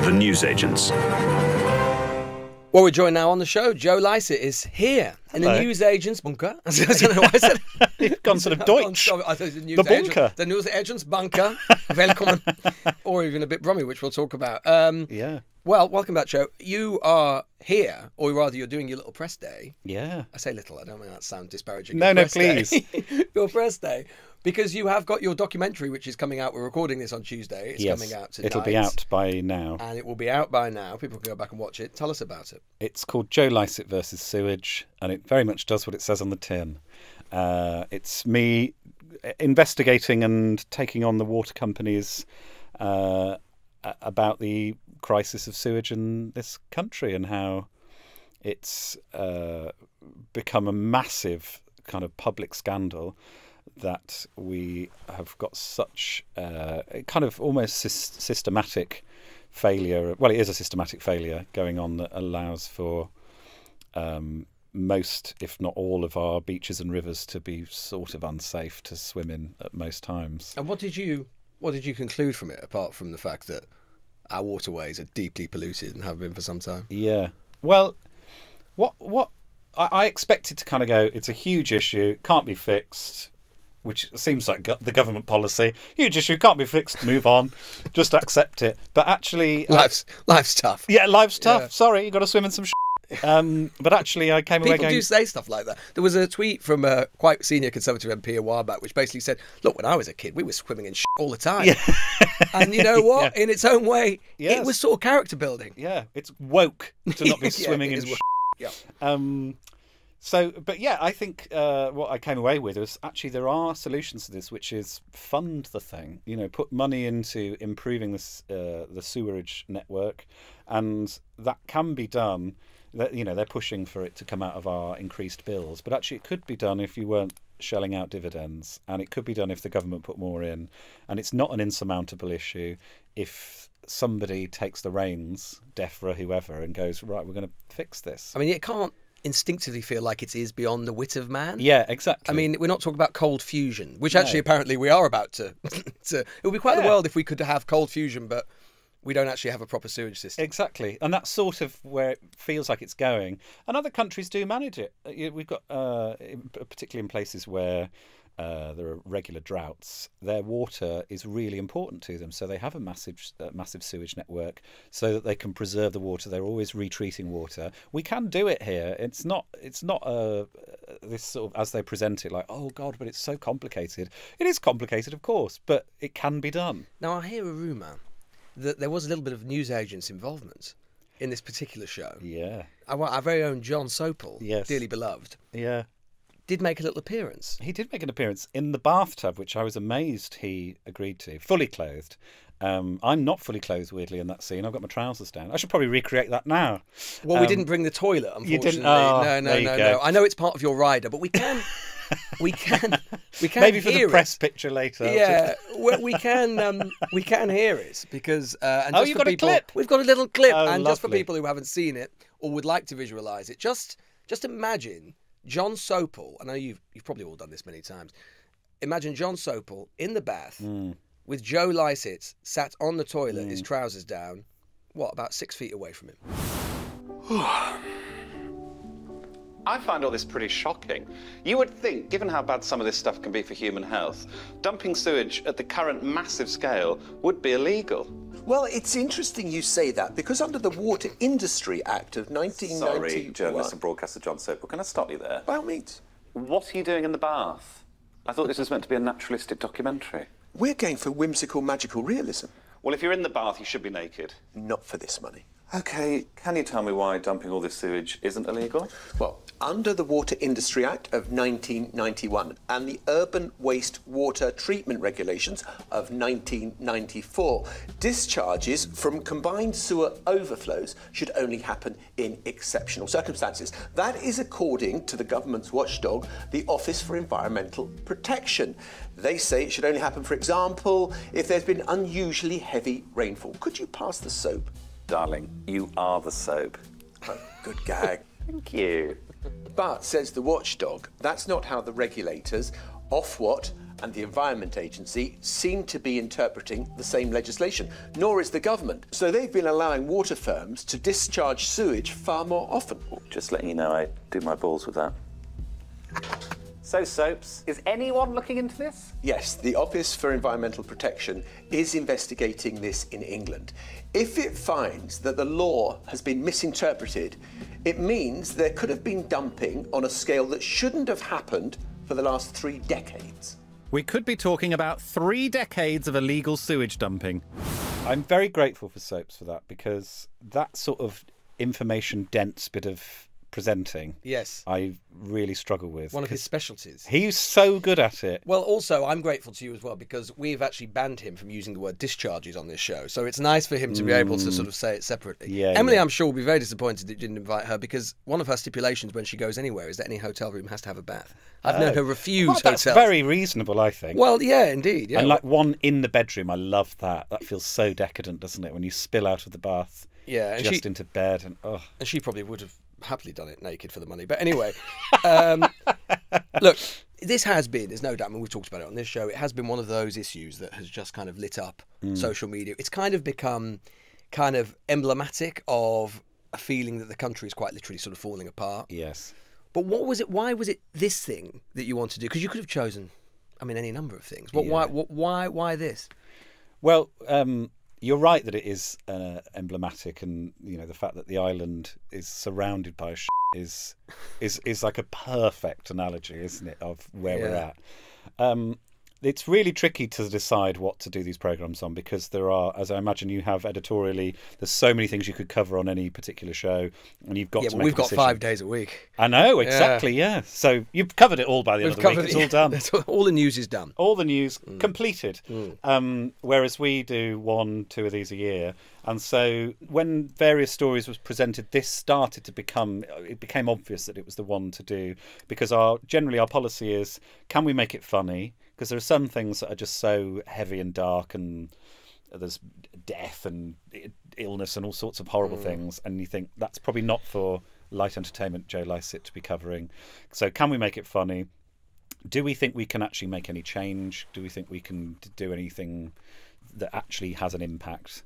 the newsagents. Well, we're joined now on the show. Joe Lycett is here in the newsagents bunker. I don't know why I said You've gone sort of Deutsch. I thought it was the bunker. The newsagents bunker. Welcome. Or even a bit Brummy, which we'll talk about. Yeah. Well, welcome back, Joe. You are here, or rather you're doing your little press day. Yeah. I say little, I don't mean that sound disparaging. No, please. Your press day. Because you have got your documentary, which is coming out. We're recording this on Tuesday. It's coming out tonight. It'll be out by now. And it will be out by now. People can go back and watch it. Tell us about it. It's called Joe Lycett versus Sewage, and it very much does what it says on the tin. It's me investigating and taking on the water companies about the crisis of sewage in this country and how it's become a massive kind of public scandal that we have got such kind of almost systematic failure. Well, it is a systematic failure going on that allows for most, if not all, of our beaches and rivers to be sort of unsafe to swim in at most times. And what did you conclude from it, apart from the fact that our waterways are deeply polluted and have been for some time? Yeah. Well, what I expected to kind of go, it's a huge issue, can't be fixed, which seems like the government policy. Huge issue, can't be fixed, move on, just accept it. But actually... Life's tough. Yeah, life's tough. Yeah. Sorry, you got to swim in some but actually I came away going... People do say stuff like that. There was a tweet from a quite senior Conservative MP a while back which basically said, look, when I was a kid, we were swimming in all the time. Yeah. And you know what? Yeah. In its own way, it was sort of character building. Yeah, it's woke to not be swimming in Yeah. But yeah, I think what I came away with was actually there are solutions to this, which is fund the thing. You know, put money into improving the sewerage network, and that can be done. You know, they're pushing for it to come out of our increased bills, but actually it could be done if you weren't shelling out dividends, and it could be done if the government put more in. And it's not an insurmountable issue if somebody takes the reins, DEFRA, whoever, and goes, right, we're going to fix this. I mean, it can't instinctively feel like it is beyond the wit of man. Yeah, exactly. I mean, we're not talking about cold fusion, which actually apparently we are about to. It would be quite the world if we could have cold fusion, but we don't actually have a proper sewage system. Exactly. And that's sort of where it feels like it's going. And other countries do manage it. We've got, particularly in places where there are regular droughts, their water is really important to them. So they have a massive sewage network so that they can preserve the water. They're always retreating water. We can do it here. It's not this sort of, as they present it, like, oh God, but it's so complicated. It is complicated, of course, but it can be done. Now, I hear a rumour that there was a little bit of newsagents' involvement in this particular show. Yeah. Our very own John Sopel, yes, dearly beloved. Yeah. Did make a little appearance. He did make an appearance in the bathtub, which I was amazed he agreed to, fully clothed. I'm not fully clothed, weirdly, in that scene. I've got my trousers down. I should probably recreate that now. Well, we didn't bring the toilet, unfortunately. You didn't? Oh, no. I know it's part of your rider, but we can... we can maybe for hear the press it. picture later. Yeah, we can hear it because and just you've for got people, a clip. We've got a little clip, Oh, and lovely. just for people who haven't seen it or would like to visualise it, just imagine John Sopel. I know you've probably all done this many times. Imagine John Sopel in the bath with Joe Lycett sat on the toilet, his trousers down, about 6 feet away from him. I find all this pretty shocking. You would think, given how bad some of this stuff can be for human health, dumping sewage at the current massive scale would be illegal. Well, it's interesting you say that, because under the Water Industry Act of 1991... Sorry, journalist and broadcaster John Sopel, can I stop you there? By all means. What are you doing in the bath? I thought this was meant to be a naturalistic documentary. We're going for whimsical, magical realism. Well, if you're in the bath, you should be naked. Not for this money. OK, can you tell me why dumping all this sewage isn't illegal? Well, under the Water Industry Act of 1991 and the Urban Waste Water Treatment Regulations of 1994, discharges from combined sewer overflows should only happen in exceptional circumstances. That is according to the government's watchdog, the Office for Environmental Protection. They say it should only happen, for example, if there's been unusually heavy rainfall. Could you pass the soap? Darling, you are the soap. Oh, good gag. Thank you. But, says the watchdog, that's not how the regulators, Ofwat and the Environment Agency seem to be interpreting the same legislation, nor is the government. So they've been allowing water firms to discharge sewage far more often. Just letting you know, I do my balls with that. So, Soaps, is anyone looking into this? Yes, the Office for Environmental Protection is investigating this in England. If it finds that the law has been misinterpreted, it means there could have been dumping on a scale that shouldn't have happened for the last 3 decades. We could be talking about 3 decades of illegal sewage dumping. I'm very grateful for Soaps for that, because that sort of information-dense bit of presenting, Yes. I really struggle with. One of his specialties. He's so good at it. Well, also, I'm grateful to you as well, because we've actually banned him from using the word discharges on this show. So it's nice for him to be able to sort of say it separately. Yeah, Emily, yeah. I'm sure, will be very disappointed that you didn't invite her, because one of her stipulations when she goes anywhere is that any hotel room has to have a bath. I've known her refuse Well, that's hotels. very reasonable, I think. Well, yeah, indeed. Yeah. And like one in the bedroom, I love that. That feels so decadent, doesn't it? When you spill out of the bath, Yeah, and just into bed, and oh. And she probably would have happily done it naked for the money. But anyway, look, this has been, there's no doubt, I mean, we've talked about it on this show, it has been one of those issues that has just kind of lit up social media. It's kind of become kind of emblematic of a feeling that the country is quite literally sort of falling apart. Yes. But what was it, why was it this thing that you wanted to do? Because you could have chosen, I mean, any number of things. But why this? Well, you're right that it is emblematic, and you know the fact that the island is surrounded by is like a perfect analogy, isn't it, of where we're at. It's really tricky to decide what to do these programmes on, because there are, as I imagine you have editorially, there's so many things you could cover on any particular show, and you've got to make we've a got decision. 5 days a week. I know, exactly, yeah. So you've covered it all by the end of the week. It's all done. All the news is done. All the news completed. Whereas we do 1-2 of these a year. And so when various stories was presented, this started to become, it became obvious that it was the one to do, because generally our policy is, can we make it funny? Because there are some things that are just so heavy and dark, and there's death and illness and all sorts of horrible things, and you think that's probably not for light entertainment Joe Lycett to be covering. So can we make it funny? Do we think we can actually make any change? Do we think we can do anything that actually has an impact?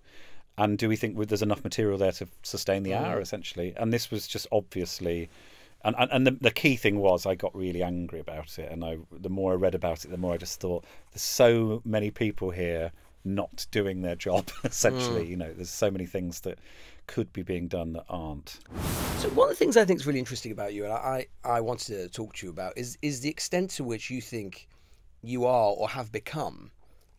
And do we think there's enough material there to sustain the hour, essentially? And this was just obviously... And the key thing was, I got really angry about it, and the more I read about it, the more I just thought, there's so many people here not doing their job, essentially. You know, there's so many things that could be being done that aren't. So one of the things I think is really interesting about you, and I wanted to talk to you about, is the extent to which you think you are or have become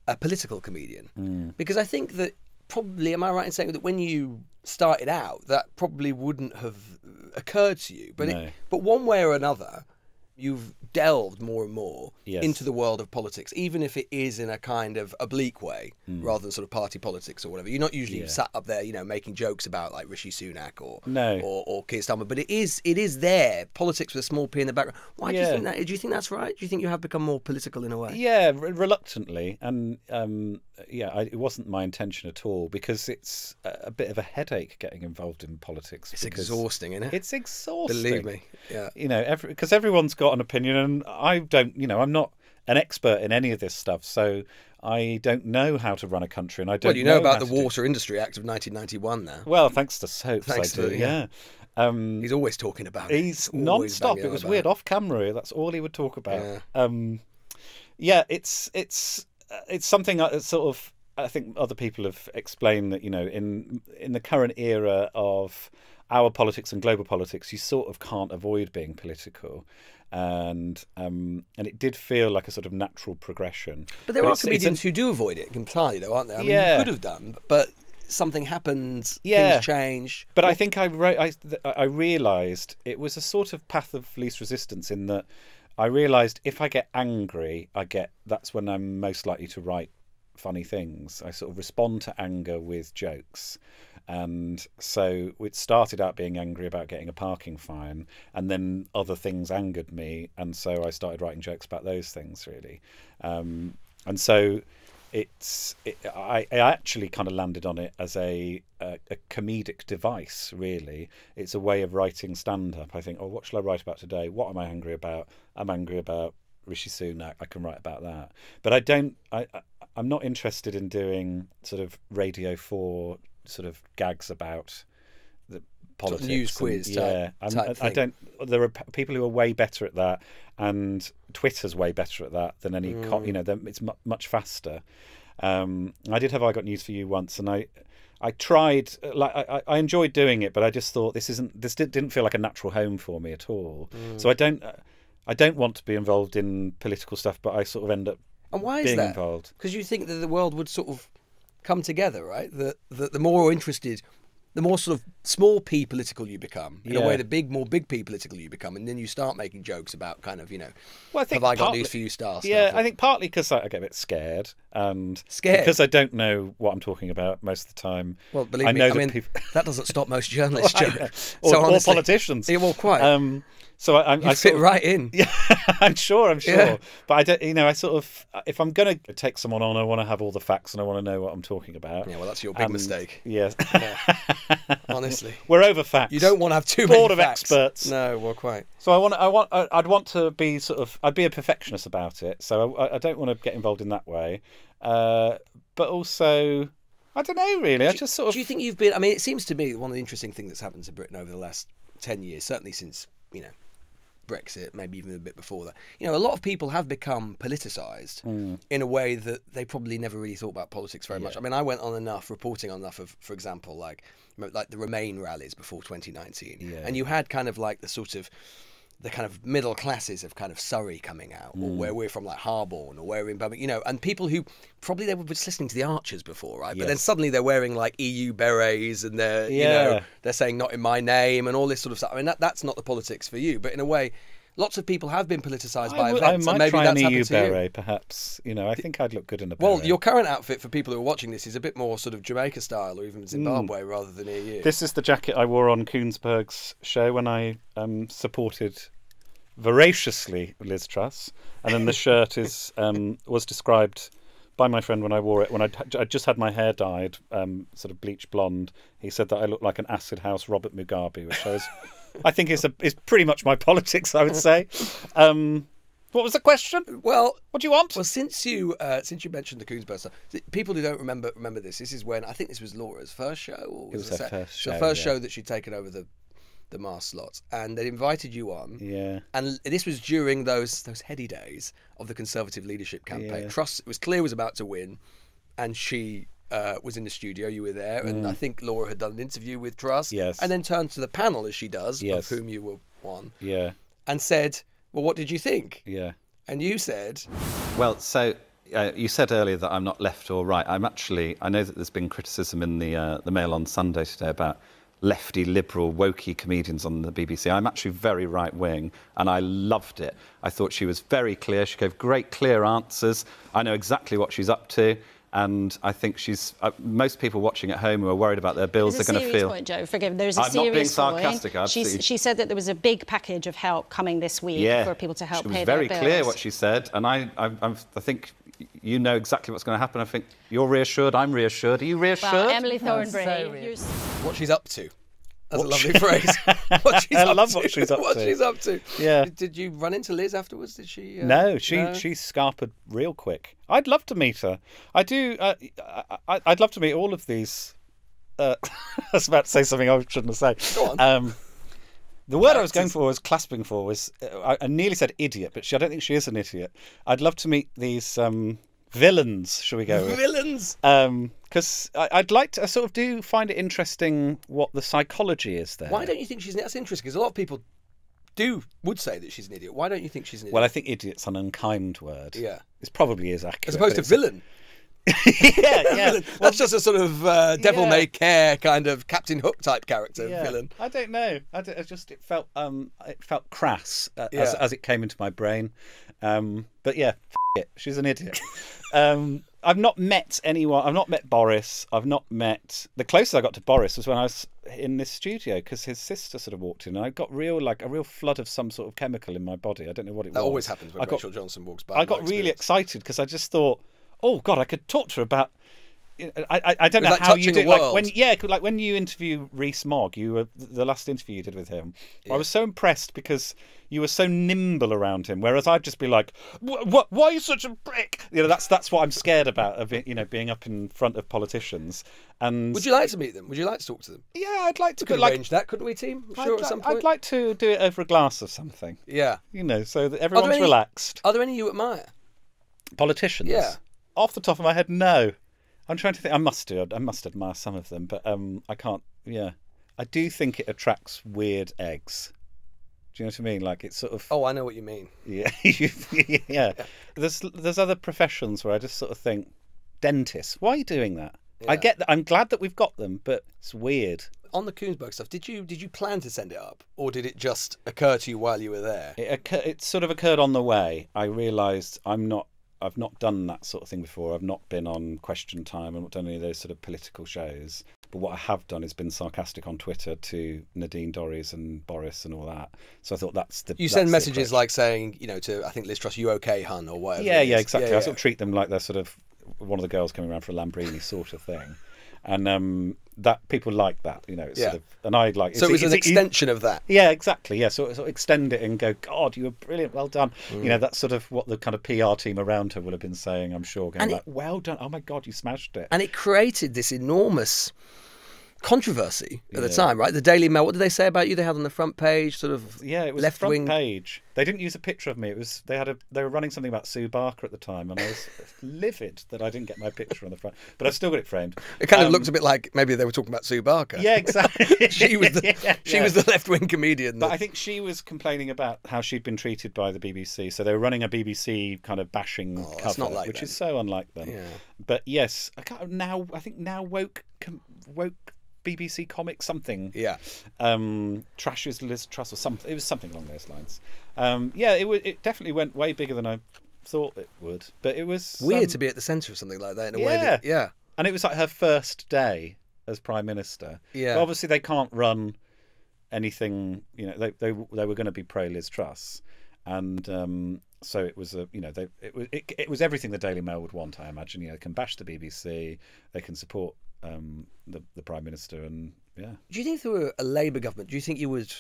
a political comedian. Because I think that probably, am I right in saying that when you started out, that probably wouldn't have occurred to you, but No. but one way or another, you've delved more and more Yes. into the world of politics, even if it is in a kind of oblique way, rather than sort of party politics or whatever. You're not usually sat up there, you know, making jokes about like Rishi Sunak or Keir Starmer, but it is there, politics with a small p in the background. Why do you think that? Do you think that's right? Do you think you have become more political in a way? Yeah, reluctantly, and it wasn't my intention at all, because it's a bit of a headache getting involved in politics. It's exhausting, isn't it? It's exhausting. Believe me. Yeah. You know, because everyone's got an opinion, and I don't. You know, I'm not an expert in any of this stuff, so I don't know how to run a country, and I don't. Well, you know about how the Water Industry Act of 1991 now. Well, thanks to Soaps, Thanks I do. to- Yeah. He's always talking about it. He's always non-stop. banging It on was about weird. it. Off camera, that's all he would talk about. It's something that sort of, I think other people have explained that, you know, in the current era of our politics and global politics, you sort of can't avoid being political, and it did feel like a sort of natural progression. But there are comedians who do avoid it entirely, though, aren't there? I mean, you could have done, but something happens, things change. But I think I realised it was a sort of path of least resistance, in that I realised if I get angry, that's when I'm most likely to write funny things. I sort of respond to anger with jokes. And so it started out being angry about getting a parking fine, and then other things angered me, and so I started writing jokes about those things, really. And so I actually kind of landed on it as a comedic device, really. It's a way of writing stand-up. I think, what shall I write about today? What am I angry about? I'm angry about Rishi Sunak, I can write about that. But I don't. I'm not interested in doing sort of Radio 4 sort of gags about the politics, news quiz type I thing. don't. There are people who are way better at that, and Twitter's way better at that than any. It's much faster. I did have I Got News for You once, and I tried. I enjoyed doing it, but I just thought this didn't feel like a natural home for me at all. So I don't want to be involved in political stuff, but I sort of end up. And why is being that? Involved. Because you think that the world would sort of come together, right? That the more interested, the more sort of small p political you become. In a way, the more big p political you become, and then you start making jokes about kind of, Well, I think have I got news for you style stuff. Yeah, I think partly because I get a bit scared, and because I don't know what I'm talking about most of the time. Well, believe me, I mean, that doesn't stop most journalists, Joe. or politicians. Yeah, well, quite. So I fit right in. Yeah, I'm sure. Yeah. But I don't. I sort of, if I'm going to take someone on, I want to have all the facts and I want to know what I'm talking about. Yeah, well, that's your big mistake. Yes. Yeah. Honestly, we're over facts. You don't want to have too many board of facts. experts. No, well, quite. So I'd want to be sort of. I'd be a perfectionist about it. So I don't want to get involved in that way. But also, I don't know really. I just sort of. Do you think you've been? I mean, it seems to me one of the interesting things that's happened to Britain over the last 10 years, certainly since Brexit, maybe even a bit before that. A lot of people have become politicised in a way that they probably never really thought about politics very much. I mean, I went on enough, reporting on enough of, for example, like the Remain rallies before 2019, and you had kind of like the kind of middle classes of kind of Surrey coming out, or where we're from, like Harborne, or where we're in Birmingham, and people who probably they were just listening to the Archers before, right? But then suddenly they're wearing like EU berets, and they're they're saying "not in my name" and all this sort of stuff. I mean, that's not the politics for you, but in a way, lots of people have been politicised by events. I might and maybe try that's an EU happened to you. beret, perhaps. I think I'd look good in a beret. Well, your current outfit, for people who are watching this, is a bit more sort of Jamaica style, or even Zimbabwe, rather than EU. This is the jacket I wore on Koonsberg's show when I supported voraciously Liz Truss, and then the shirt was described by my friend when I wore it, when I just had my hair dyed sort of bleach blonde. He said that I looked like an acid house Robert Mugabe, which I think is pretty much my politics, I would say. What was the question? Well, what do you want? Well, since you mentioned the Koonsberg stuff, people who don't remember this is when, I think this was Laura's first show, or it was her first show. The first show that she'd taken over the mask slots, and they invited you on. Yeah. And this was during those heady days of the Conservative leadership campaign. Yeah. Truss, it was clear, was about to win, and she was in the studio. You were there, and I think Laura had done an interview with Truss. Yes. And then turned to the panel, as she does, yes. of whom you were one. Yeah. And said, "Well, what did you think?" Yeah. And you said, "Well, so you said earlier that I'm not left or right. I know that there's been criticism in the Mail on Sunday today about lefty, liberal, wokey comedians on the BBC. I'm actually very right-wing, and I loved it. I thought she was very clear. She gave great, clear answers. I know exactly what she's up to, and I think she's... most people watching at home who are worried about their bills are going to feel... Point, Joe. Forgive me. There's a I'm serious not being sarcastic. Absolutely. She said that there was a big package of help coming this week for people to help pay their bills. She was very clear what she said, and I think... You know exactly what's going to happen. I think you're reassured, I'm reassured. Are you reassured? Well, Emily Thornbury. What she's up to. That's a lovely phrase. I love what she's up to. What she's up to. Yeah. Did you run into Liz afterwards? Did she? No, she scarpered real quick. I'd love to meet her. I do. I'd love to meet all of these. I was about to say something I shouldn't have said. Go on. The word I was going for, clasping for, was I nearly said idiot, but I don't think she is an idiot. I'd love to meet these villains, shall we go with? Villains? Because I'd like to, I sort of do find it interesting what the psychology is there. Why don't you think she's... That's interesting, because a lot of people would say that she's an idiot. Why don't you think she's an idiot? Well, I think idiot's an unkind word. Yeah. It probably is accurate. As opposed to villain. yeah. That's just a sort of devil-may-care kind of Captain Hook type character villain. I don't know. It felt crass as it came into my brain. But yeah, it. She's an idiot. I've not met anyone. I've not met Boris. I've not met... The closest I got to Boris was when I was in this studio, because his sister sort of walked in, and I got a real flood of some sort of chemical in my body. I don't know what it was. That always happens when Rachel Johnson walks by. I got really excited because I just thought, oh God, I could talk to her about I don't know like how you touching do a like world. when you interview Rees Mogg, you were the last interview you did with him. I was so impressed because you were so nimble around him, whereas I'd just be like, "What? Why are you such a prick?" That's what I'm scared about of it, being up in front of politicians. And would you like to meet them? Would you like to talk to them? Yeah, I'd like to. We could arrange that, couldn't we, team? I'm sure, at some point. I'd like to do it over a glass of something. Yeah, so that everyone's relaxed. Are there any you admire? Politicians? Yeah. Off the top of my head, no. I'm trying to think. I must admire some of them, but I can't. Yeah, I do think it attracts weird eggs. Do you know what I mean? Like it's sort of. Oh, I know what you mean. Yeah, yeah. There's other professions where I just sort of think, dentists. Why are you doing that? Yeah. I get that. I'm glad that we've got them, but it's weird. On the Koonsberg stuff, did you plan to send it up, or did it just occur to you while you were there? It sort of occurred on the way. I realised I've not done that sort of thing before. I've not been on Question Time. I've not done any of those sort of political shows. But what I have done is been sarcastic on Twitter to Nadine Dorries and Boris and all that. So I thought You send messages like saying, to I think Liz Truss, "You okay, hun?" or whatever. Yeah, exactly. I sort of treat them like they're sort of one of the girls coming around for a Lambrini sort of thing. And that people like that, it's sort of, and I like. So it was an extension of that. Yeah, exactly. Yeah, so extend it and go, God, you were brilliant, well done. That's sort of what the kind of PR team around her will have been saying, I'm sure, going well done. Oh my God, you smashed it. And it created this enormous controversy at the time, right? The Daily Mail, what did they say about you? They had on the front page sort of it was left-wing front page. They didn't use a picture of me. It was they were running something about Sue Barker at the time, and I was livid that I didn't get my picture on the front. But I've still got it framed. It kind of looked a bit like maybe they were talking about Sue Barker. Yeah, exactly. she was the left-wing comedian. But I think she was complaining about how she'd been treated by the BBC. So they were running a BBC kind of bashing cover, which is so unlike them. Yeah. But yes, I think now woke BBC comic something. Yeah. Trashes Liz Truss or something. It was something along those lines. It definitely went way bigger than I thought it would. But it was weird to be at the centre of something like that in a way that, And it was like her first day as Prime Minister. Yeah. But obviously they can't run anything, they were going to be pro Liz Truss. And so it was it was everything the Daily Mail would want, I imagine. They can bash the BBC, they can support the Prime Minister, and Do you think if there were a Labour government, do you think you would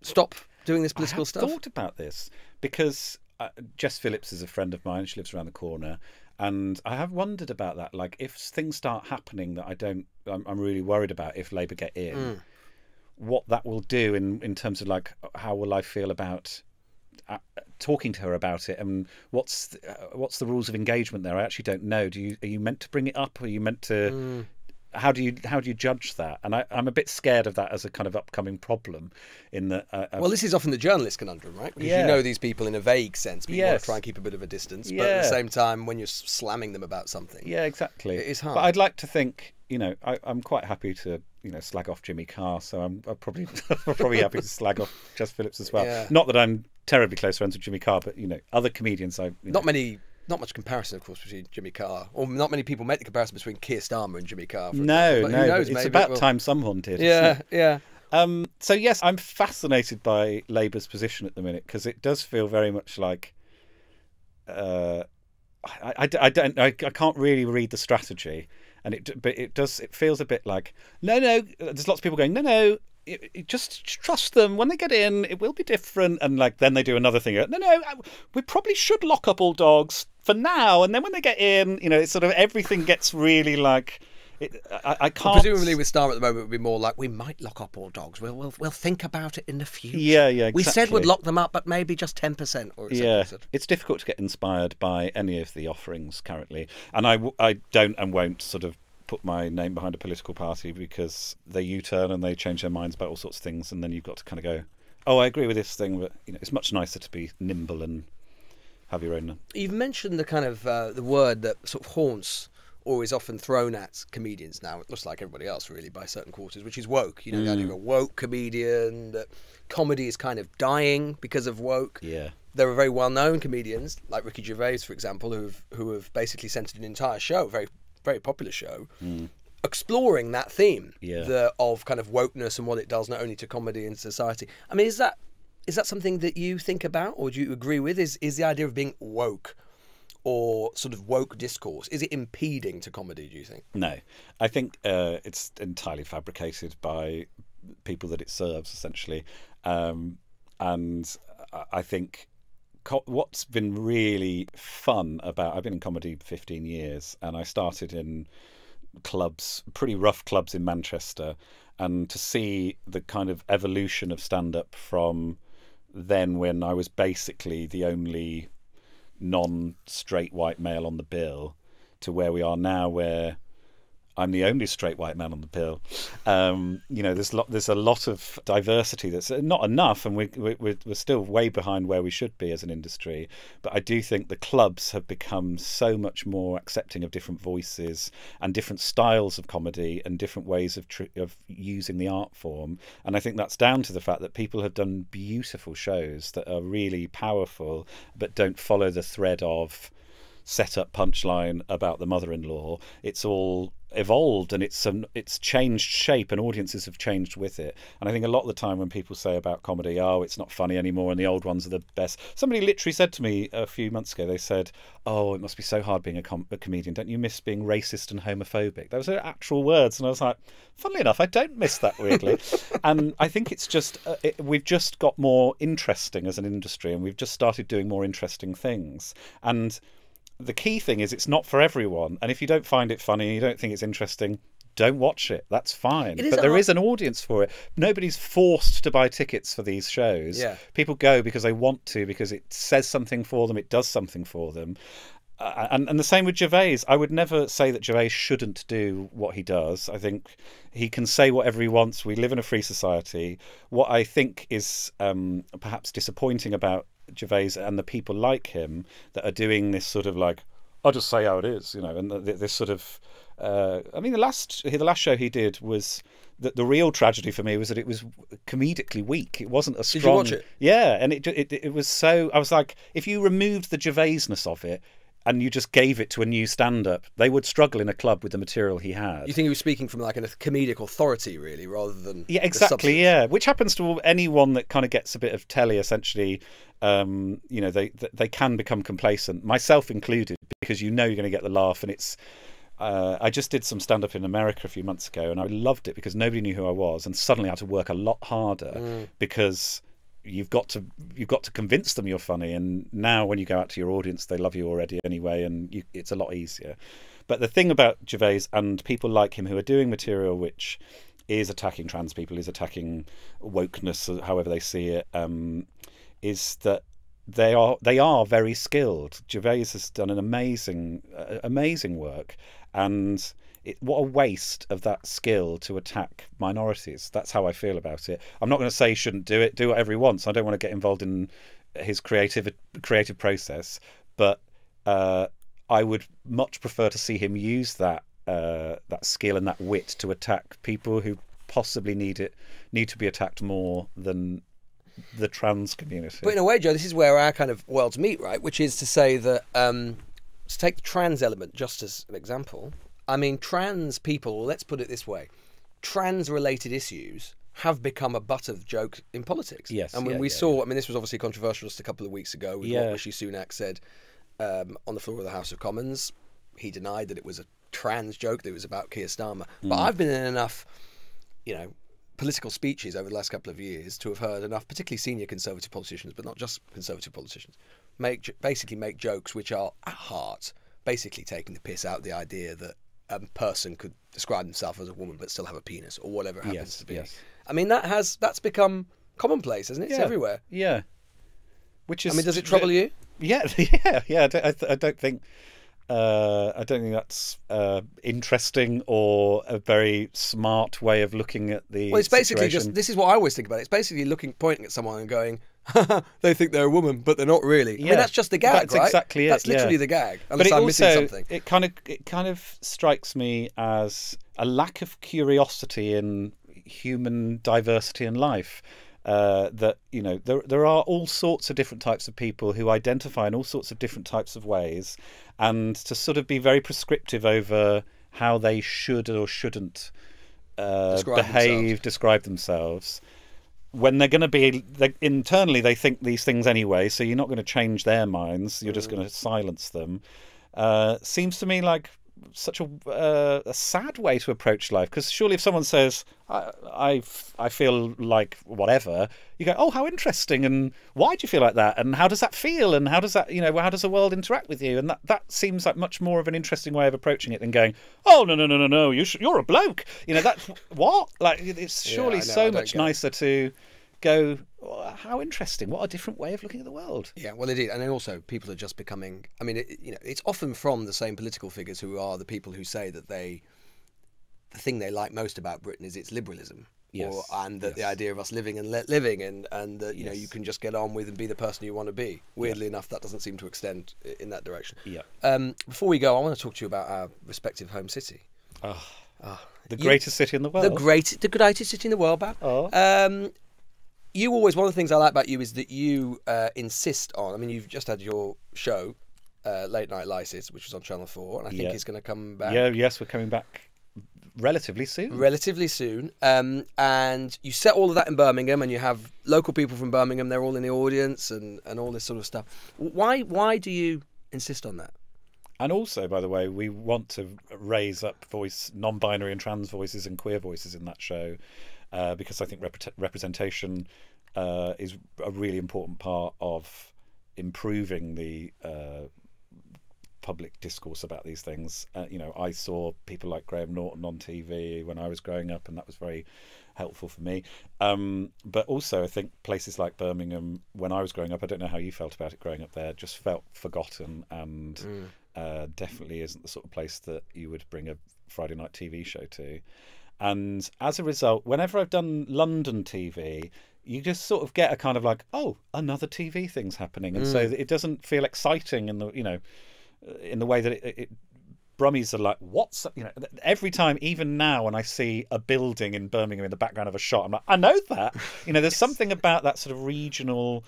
stop doing this political stuff? I have thought about this because Jess Phillips is a friend of mine. She lives around the corner, and I have wondered about that. Like, if things start happening that I'm really worried about if Labour get in, what that will do in terms of like how will I feel about talking to her about it, and what's the rules of engagement there? I actually don't know. Are you meant to bring it up? Or are you meant to? How do you judge that? And I'm a bit scared of that as a kind of upcoming problem. In that, well, this is often the journalist conundrum, right? Because you know these people in a vague sense, but you want to try and keep a bit of a distance. But at the same time, when you're slamming them about something, exactly, it is hard. But I'd like to think, I'm quite happy to slag off Jimmy Carr, so I'm probably happy to slag off Jess Phillips as well. Yeah. Not that I'm terribly close friends with Jimmy Carr, but other comedians Not much comparison, of course, between Jimmy Carr, or not many people make the comparison between Keir Starmer and Jimmy Carr. No, it's about time someone did. Yeah. So yes, I'm fascinated by Labour's position at the minute because it does feel very much like I can't really read the strategy, but it feels a bit like no. There's lots of people going no. Just trust them. When they get in, it will be different. And then they do another thing. No, we probably should lock up all dogs for now. And then when they get in, it's sort of everything gets really like. I can't. Well, presumably with Starmer at the moment, it would be more like we might lock up all dogs. We'll think about it in the future. Yeah, exactly. We said we'd lock them up, but maybe just 10% or 7%. It's difficult to get inspired by any of the offerings currently, and I don't and won't sort of put my name behind a political party because they U-turn and they change their minds about all sorts of things, and then you've got to kind of go, oh, I agree with this thing, but it's much nicer to be nimble and have your own. You've mentioned the kind of the word that sort of haunts or is often thrown at comedians now. It looks like everybody else really by certain quarters, which is woke. The idea of a woke comedian, that comedy is kind of dying because of woke. Yeah. There are very well-known comedians like Ricky Gervais, for example, who have basically centred an entire show, very very popular show, exploring that theme of kind of wokeness and what it does not only to comedy and society. I mean, is that something that you think about or do you agree with? Is the idea of being woke or sort of woke discourse? Is it impeding to comedy, do you think? No. I think it's entirely fabricated by people that it serves, essentially. And I think what's been really fun about... I've been in comedy 15 years, and I started in clubs, pretty rough clubs in Manchester, and to see the kind of evolution of stand-up from then, when I was basically the only non-straight white male on the bill, to where we are now, where I'm the only straight white man on the bill. There's a lot of diversity that's not enough, and we're still way behind where we should be as an industry. But I do think the clubs have become so much more accepting of different voices and different styles of comedy and different ways of using the art form. And I think that's down to the fact that people have done beautiful shows that are really powerful, but don't follow the thread of set up punchline about the mother-in-law. It's all evolved, and it's changed shape, and audiences have changed with it. And I think a lot of the time when people say about comedy, oh, it's not funny anymore and the old ones are the best, somebody literally said to me a few months ago, they said, oh, it must be so hard being a comedian, don't you miss being racist and homophobic? Those are actual words. And I was like, funnily enough, I don't miss that, weirdly. And I think it's just we've just got more interesting as an industry, and we've just started doing more interesting things. And the key thing is, it's not for everyone. And if you don't find it funny and you don't think it's interesting, don't watch it. That's fine. But there is an audience for it. Nobody's forced to buy tickets for these shows. Yeah. People go because they want to, because it says something for them, it does something for them. And the same with Gervais. I would never say that Gervais shouldn't do what he does. I think he can say whatever he wants. We live in a free society. What I think is perhaps disappointing about Gervais and the people like him that are doing this sort of like, I'll just say how it is, and this sort of I mean, the last show he did was the real tragedy for me was that it was comedically weak. It wasn't a strong... Did you watch it? Yeah, and it was so... I was like, if you removed the Gervaisness of it and you just gave it to a new stand-up, they would struggle in a club with the material he had. You think he was speaking from like a comedic authority, really, rather than... Yeah, exactly, yeah. Which happens to anyone that kind of gets a bit of telly, essentially. They can become complacent, myself included, because you're going to get the laugh. And it's... I just did some stand-up in America a few months ago, and I loved it because nobody knew who I was, and suddenly I had to work a lot harder because... You've got to convince them you're funny, and now when you go out to your audience, they love you already anyway, and it's a lot easier. But the thing about Gervais and people like him who are doing material which is attacking trans people, is attacking wokeness, however they see it, is that they are very skilled. Gervais has done an amazing work, and what a waste of that skill to attack minorities. That's how I feel about it. I'm not going to say he shouldn't do it. Do whatever he wants. I don't want to get involved in his creative process. But I would much prefer to see him use that skill and that wit to attack people who possibly need to be attacked more than the trans community. But in a way, Joe, this is where our kind of worlds meet, right? Which is to say that to take the trans element just as an example. I mean, trans people, let's put it this way, trans-related issues have become a butt of joke in politics. Yes. And when we saw, I mean, this was obviously controversial just a couple of weeks ago with what Rishi Sunak said on the floor of the House of Commons. He denied that it was a trans joke, that it was about Keir Starmer. But I've been in enough, political speeches over the last couple of years to have heard enough, particularly senior Conservative politicians, but not just Conservative politicians, basically make jokes which are, at heart, basically taking the piss out of the idea that a person could describe themselves as a woman but still have a penis, or whatever it happens to be. Yes. I mean, that's become commonplace, hasn't it? It's everywhere. Yeah. Which is... I mean, does it trouble you? Yeah. I don't think that's interesting or a very smart way of looking at the... Well, it's basically situation. this is what I always think about it. It's basically pointing at someone and going, they think they're a woman, but they're not really. Yeah. I mean, that's just the gag, that's right? Exactly it. That's literally the gag. Unless but I'm missing something. It kind of strikes me as a lack of curiosity in human diversity in life. That there are all sorts of different types of people who identify in all sorts of different types of ways, and to sort of be very prescriptive over how they should or shouldn't describe themselves. when they're going to be internally, they think these things anyway, so you're not going to change their minds. You're just going to silence them. Seems to me like such a sad way to approach life, because surely if someone says I feel like whatever, you go, oh, how interesting, and why do you feel like that, and how does that feel, and how does that, how does the world interact with you? And that seems like much more of an interesting way of approaching it than going, oh, no, you're a bloke, that's what, like, it's surely so much nicer to go, oh, how interesting, what a different way of looking at the world. Yeah, well, indeed. And then also people are just becoming, I mean, it's often from the same political figures who are the people who say that the thing they like most about Britain is its liberalism. Yes. And that the idea of us living and let living, and that you can just get on with and be the person you want to be. Weirdly enough, that doesn't seem to extend in that direction. Yeah. Before we go, I want to talk to you about our respective home city. The greatest city in the world. The greatest city in the world, Bab. You always, one of the things I like about you is that you insist on, I mean, you've just had your show, Late Night Lycett, which was on Channel 4, and I think it's going to come back. Yes, we're coming back relatively soon. And you set all of that in Birmingham, and you have local people from Birmingham, they're all in the audience, and all this sort of stuff. Why do you insist on that? And also, by the way, we want to raise up non-binary and trans voices and queer voices in that show, because I think representation is a really important part of improving the public discourse about these things. I saw people like Graham Norton on TV when I was growing up, and that was very helpful for me. But also, I think places like Birmingham, when I was growing up, I don't know how you felt about it growing up there, just felt forgotten, and definitely isn't the sort of place that you would bring a Friday night TV show to. And as a result, whenever I've done London TV, you just sort of get a kind of like, oh, another TV thing's happening, and so it doesn't feel exciting in the way that it Brummies are like, what's every time, even now, when I see a building in Birmingham in the background of a shot, I'm like, I know that. There's something about that sort of regional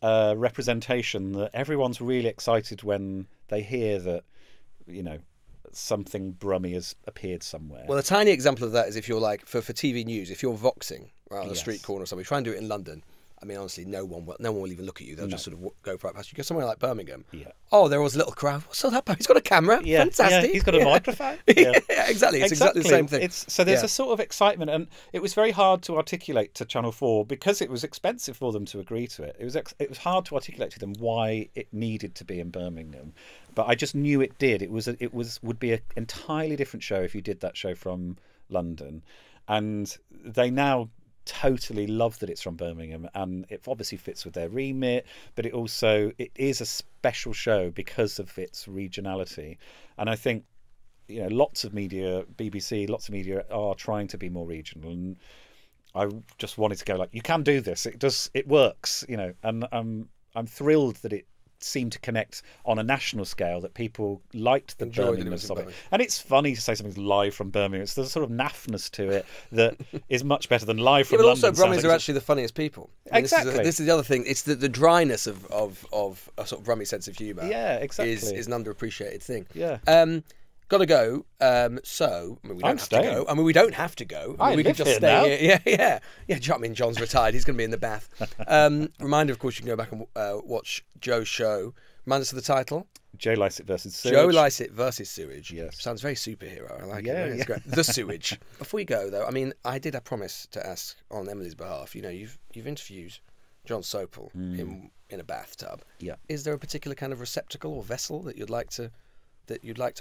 representation that everyone's really excited when they hear that something Brummy has appeared somewhere. Well, a tiny example of that is if you're like, for TV news, if you're voxing right on a street corner or something, try and do it in London. I mean, honestly, no one will even look at you. They'll just sort of go right past you. Go somewhere like Birmingham. Yeah. Oh, there was a little crowd. What's all that about? He's got a camera. Yeah. Fantastic. Yeah, he's got a microphone. Yeah, exactly. It's exactly the same thing. So there's a sort of excitement, and it was very hard to articulate to Channel 4 because it was expensive for them to agree to it. It was hard to articulate to them why it needed to be in Birmingham, but I just knew it did. It would be an entirely different show if you did that show from London, and they now totally love that it's from Birmingham, and it obviously fits with their remit, but it is a special show because of its regionality. And I think lots of media, BBC, lots of media are trying to be more regional, and I just wanted to go like, you can do this, it works, and I'm thrilled that it seemed to connect on a national scale, that people liked the Birminghamness of it. And it's funny to say something's live from Birmingham. It's the sort of naffness to it that is much better than live from London. But also, Brummies are actually the funniest people. Exactly. This is the other thing. It's the dryness of a sort of Brummie sense of humour. Yeah, exactly. Is an underappreciated thing. Yeah. Got to go. We don't have to go. We can just stay here. Yeah. John's retired. He's going to be in the bath. Reminder, of course, you can go back and watch Joe's show. Remind us of the title. Joe Lycett versus Sewage. Joe Lycett versus Sewage. Yes. Sounds very superhero. I like it. Yeah. It's great. The Sewage. Before you go, though, I mean, I did a promise to ask on Emily's behalf. You've interviewed John Sopel in a bathtub. Yeah. Is there a particular kind of receptacle or vessel that you'd like to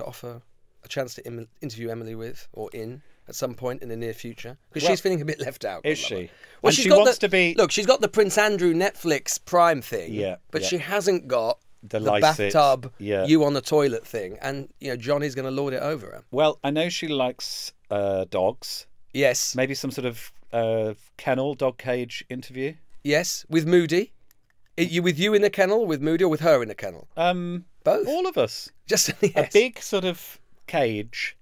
offer a chance to interview Emily with, or in, at some point in the near future? Because she's feeling a bit left out. Is she? Well, she wants to be... Look, she's got the Prince Andrew Netflix Prime thing, but she hasn't got the Lycett, bathtub, you on the toilet thing, and Johnny's going to lord it over her. Well, I know she likes dogs. Yes. Maybe some sort of kennel, dog cage interview. Yes, with Moody. With you in the kennel, with Moody, or with her in the kennel? Both. All of us. Just a big sort of cage.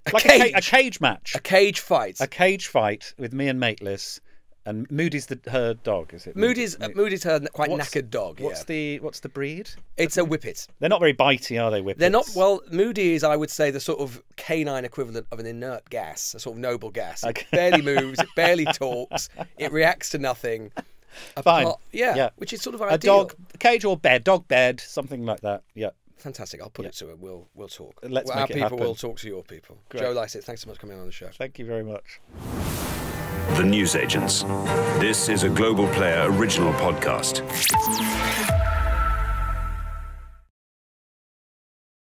A cage match. A cage fight. A cage fight with me and Maitlis And Moody's her dog, is it? Moody's her quite knackered dog. What's the breed? It's a Whippet. They're not very bitey, are they, Whippets? They're not. Well, Moody is, I would say, the sort of canine equivalent of an inert gas, a sort of noble gas. It barely moves, it barely talks, it reacts to nothing. Fine. Yeah, which is sort of a ideal. dog cage or bed, dog bed, something like that. Yeah. Fantastic. I'll put it to it. We'll talk. Let's Our make it people happen. will talk to your people. Great. Joe Lycett, thanks so much for coming on the show. Thank you very much. The Newsagents. This is a Global Player original podcast.